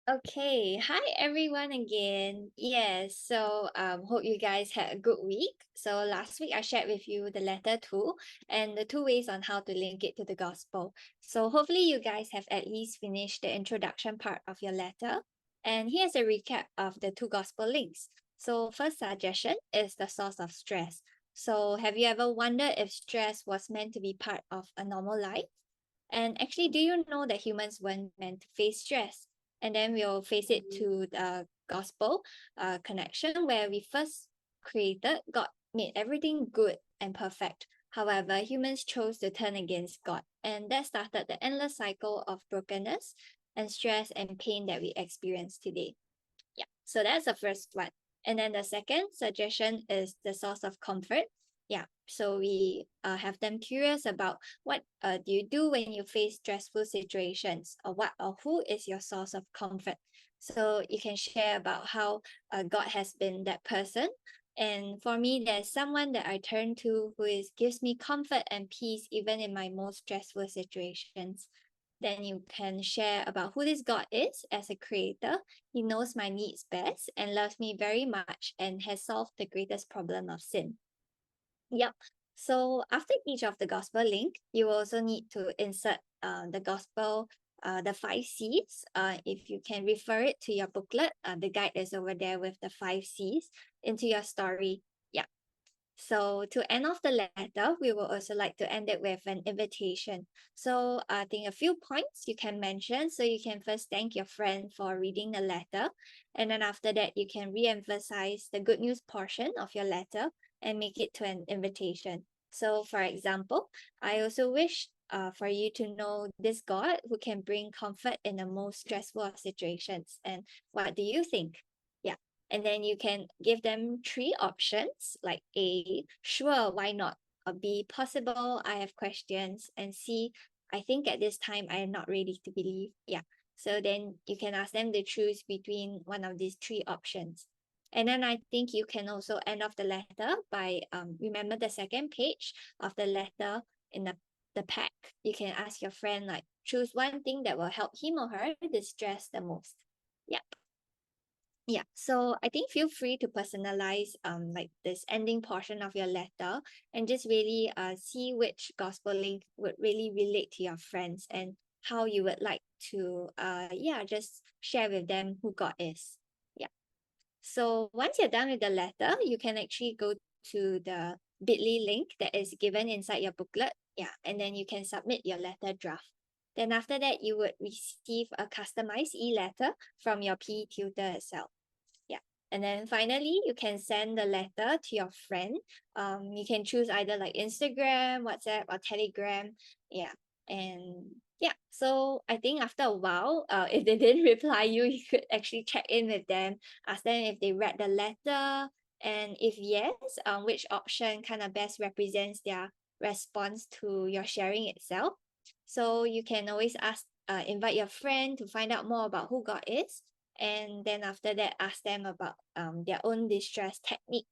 Okay, hi everyone again. Yes, so hope you guys had a good week. So last week I shared with you the letter two and the two ways on how to link it to the gospel. So hopefully you guys have at least finished the introduction part of your letter. And here's a recap of the two gospel links. So first suggestion is the source of stress. So have you ever wondered if stress was meant to be part of a normal life? And actually, do you know that humans weren't meant to face stress? And then we'll face it to the gospel connection where we first created, God made everything good and perfect. However, humans chose to turn against God, and that started the endless cycle of brokenness and stress and pain that we experience today. Yeah, so that's the first one. And then the second suggestion is the source of comfort. Yeah, so we have them curious about what do you do when you face stressful situations, or what or who is your source of comfort. So you can share about how God has been that person. And for me, there's someone that I turn to who gives me comfort and peace even in my most stressful situations. Then you can share about who this God is as a creator. He knows my needs best and loves me very much and has solved the greatest problem of sin. Yep. So after each of the gospel link, you also need to insert the gospel, the 5 C's. If you can refer it to your booklet, the guide is over there with the 5 C's into your story. Yeah. So to end off the letter, we will also like to end it with an invitation. So I think a few points you can mention. So you can first thank your friend for reading the letter. And then after that, you can re-emphasize the good news portion of your letter and make it to an invitation. So for example, I also wish for you to know this God who can bring comfort in the most stressful of situations. And what do you think? Yeah. And then you can give them 3 options like A, sure, why not? Or B, possible, I have questions. And C, I think at this time I am not ready to believe. Yeah. So then you can ask them to choose between one of these 3 options. And then I think you can also end off the letter by remember the second page of the letter in the pack. You can ask your friend like choose one thing that will help him or her distress the most. Yeah. Yeah, so I think feel free to personalize like this ending portion of your letter and just really see which gospel link would really relate to your friends and how you would like to just share with them who God is. Yeah. So once you're done with the letter, you can actually go to the bit.ly link that is given inside your booklet. Yeah, and then you can submit your letter draft. Then after that, you would receive a customized e-letter from your PE tutor itself. Yeah. And then finally, you can send the letter to your friend. You can choose either like Instagram, WhatsApp, or Telegram. Yeah. And yeah, so I think after a while, if they didn't reply you, you could actually check in with them, ask them if they read the letter, and if yes, which option kind of best represents their response to your sharing itself. So you can always invite your friend to find out more about who God is, and then after that ask them about their own distress technique.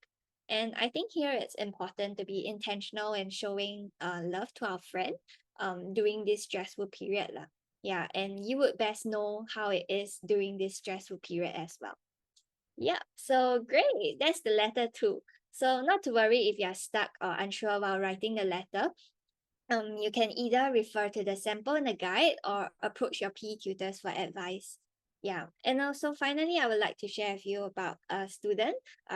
And I think here it's important to be intentional and showing love to our friend during this stressful period lah. Yeah, and you would best know how it is during this stressful period as well. Yeah, so great, that's the letter two. So not to worry if you're stuck or unsure while writing the letter. You can either refer to the sample in the guide or approach your PE tutors for advice. Yeah, and also finally, I would like to share with you about a student.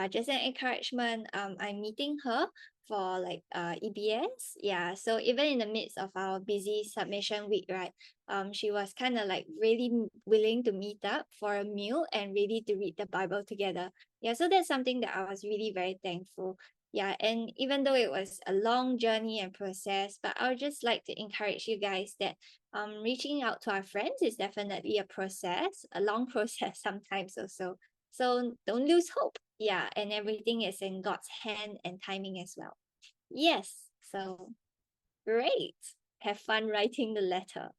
Just an encouragement. I'm meeting her for like EBS. Yeah, so even in the midst of our busy submission week, right? She was kind of like really willing to meet up for a meal and ready to read the Bible together. Yeah, so that's something that I was really very thankful. Yeah, and even though it was a long journey and process, but I would just like to encourage you guys that reaching out to our friends is definitely a process, a long process sometimes also. So don't lose hope. Yeah, and everything is in God's hand and timing as well. Yes, so great. Have fun writing the letter.